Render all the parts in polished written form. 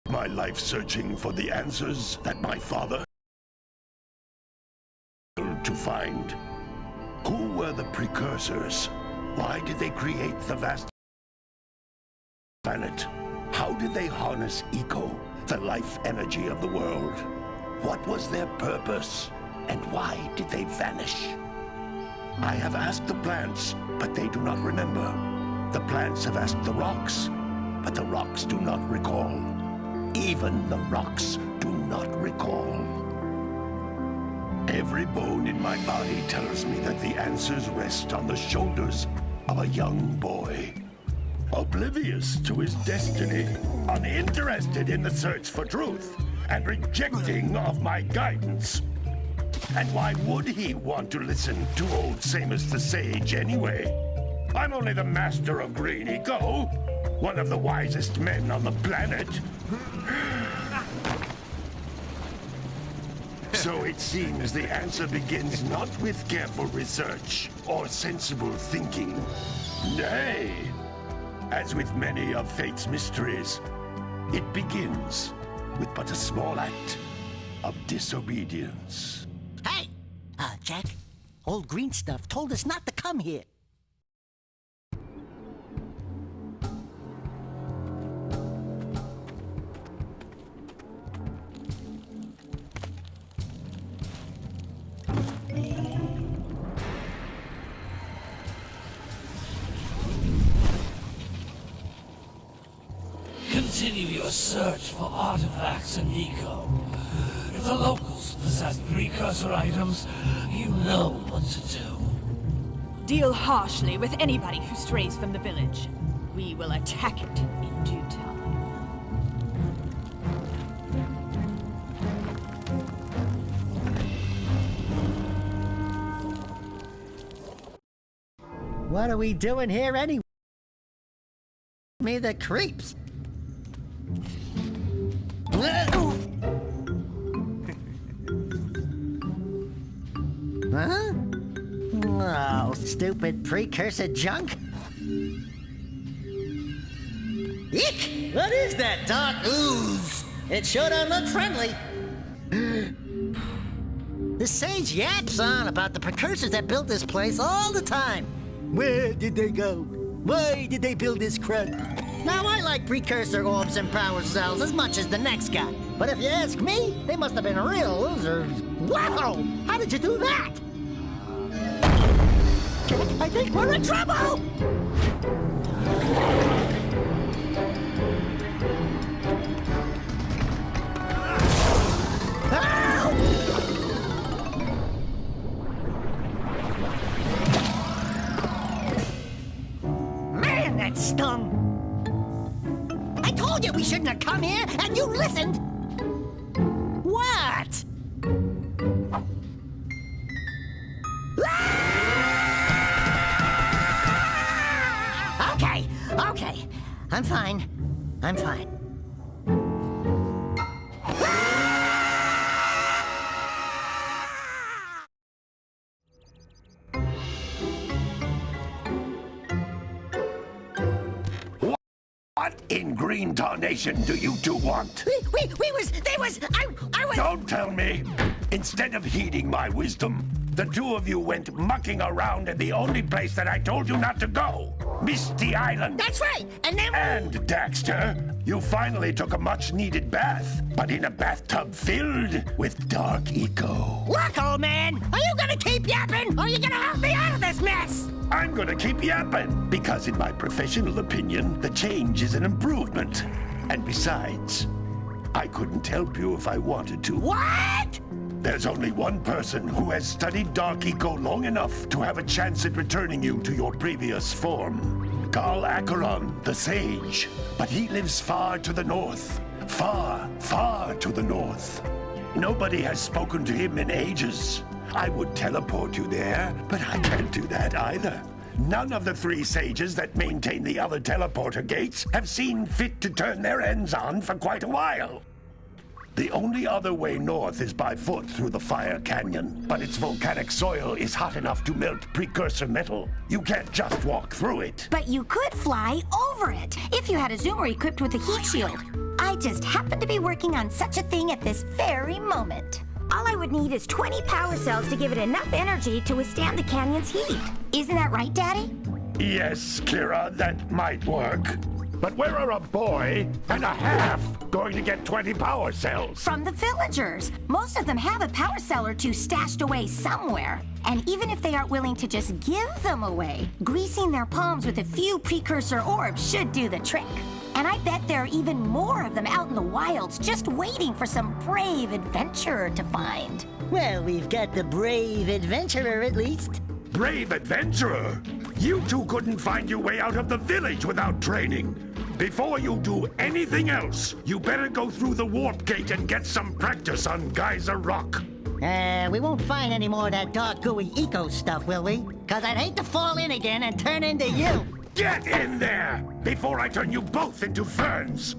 My life searching for the answers that my father to find. Who were the Precursors? Why did they create the vast planet? How did they harness eco, the life energy of the world? What was their purpose? And why did they vanish? I have asked the plants, but they do not remember. The plants have asked the rocks, but the rocks do not recall. Even the rocks do not recall. Every bone in my body tells me that the answers rest on the shoulders of a young boy. Oblivious to his destiny, uninterested in the search for truth, and rejecting of my guidance. And why would he want to listen to old Samus the Sage anyway? I'm only the master of green eco, one of the wisest men on the planet. So it seems the answer begins not with careful research or sensible thinking. Nay, as with many of fate's mysteries, it begins with but a small act of disobedience. Hey! Jack, old green stuff told us not to come here. Continue your search for artifacts and eco. If the locals possess precursor items, you know what to do. Deal harshly with anybody who strays from the village. We will attack it in due time. What are we doing here anyway? Me the creeps. Huh? Oh, stupid precursor junk. Eek! What is that dark ooze? It sure don't look friendly. The sage yaps on about the precursors that built this place all the time. Where did they go? Why did they build this crap? Now, I like precursor orbs and power cells as much as the next guy. But if you ask me, they must have been real losers. Wow! How did you do that? I think we're in trouble! Man, that stung! I told you we shouldn't have come here, and you listened! What? Okay. I'm fine. What in green tarnation do you two want? I was... Don't tell me! Instead of heeding my wisdom, the two of you went mucking around in the only place that I told you not to go. Misty Island. That's right, and then... And, Daxter, you finally took a much-needed bath, but in a bathtub filled with dark eco. Look, old man, are you gonna keep yapping, or are you gonna help me out of this mess? I'm gonna keep yapping, because in my professional opinion, the change is an improvement. And besides, I couldn't help you if I wanted to. What? There's only one person who has studied Dark Eco long enough to have a chance at returning you to your previous form. Carl Acheron, the Sage. But he lives far to the north. Far, far to the north. Nobody has spoken to him in ages. I would teleport you there, but I can't do that either. None of the three sages that maintain the other teleporter gates have seen fit to turn their ends on for quite a while. The only other way north is by foot through the Fire Canyon, but its volcanic soil is hot enough to melt precursor metal. You can't just walk through it. But you could fly over it if you had a zoomer equipped with a heat shield. I just happen to be working on such a thing at this very moment. All I would need is 20 power cells to give it enough energy to withstand the canyon's heat. Isn't that right, Daddy? Yes, Kira, that might work. But where are a boy and a half going to get 20 power cells? From the villagers. Most of them have a power cell or two stashed away somewhere. And even if they aren't willing to just give them away, greasing their palms with a few precursor orbs should do the trick. And I bet there are even more of them out in the wilds just waiting for some brave adventurer to find. Well, we've got the brave adventurer at least. Brave adventurer? You two couldn't find your way out of the village without training. Before you do anything else, you better go through the warp gate and get some practice on Geyser Rock. We won't find any more of that dark gooey eco stuff, will we? 'Cause I'd hate to fall in again and turn into you. Get in there before I turn you both into ferns.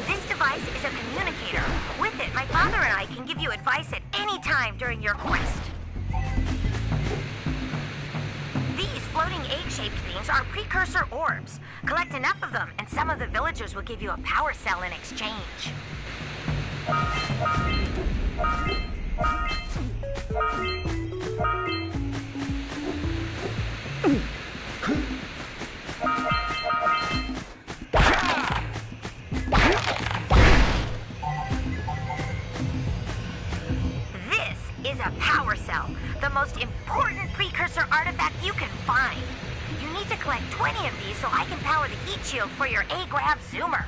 This device is a communicator. With it, my father and I can give you advice at any time during your quest. These floating egg-shaped things are precursor orbs. Collect enough of them, and some of the villagers will give you a power cell in exchange. This is a power cell, the most important precursor artifact you can find. You need to collect 20 of these so I can power the heat shield for your A-Grab zoomer.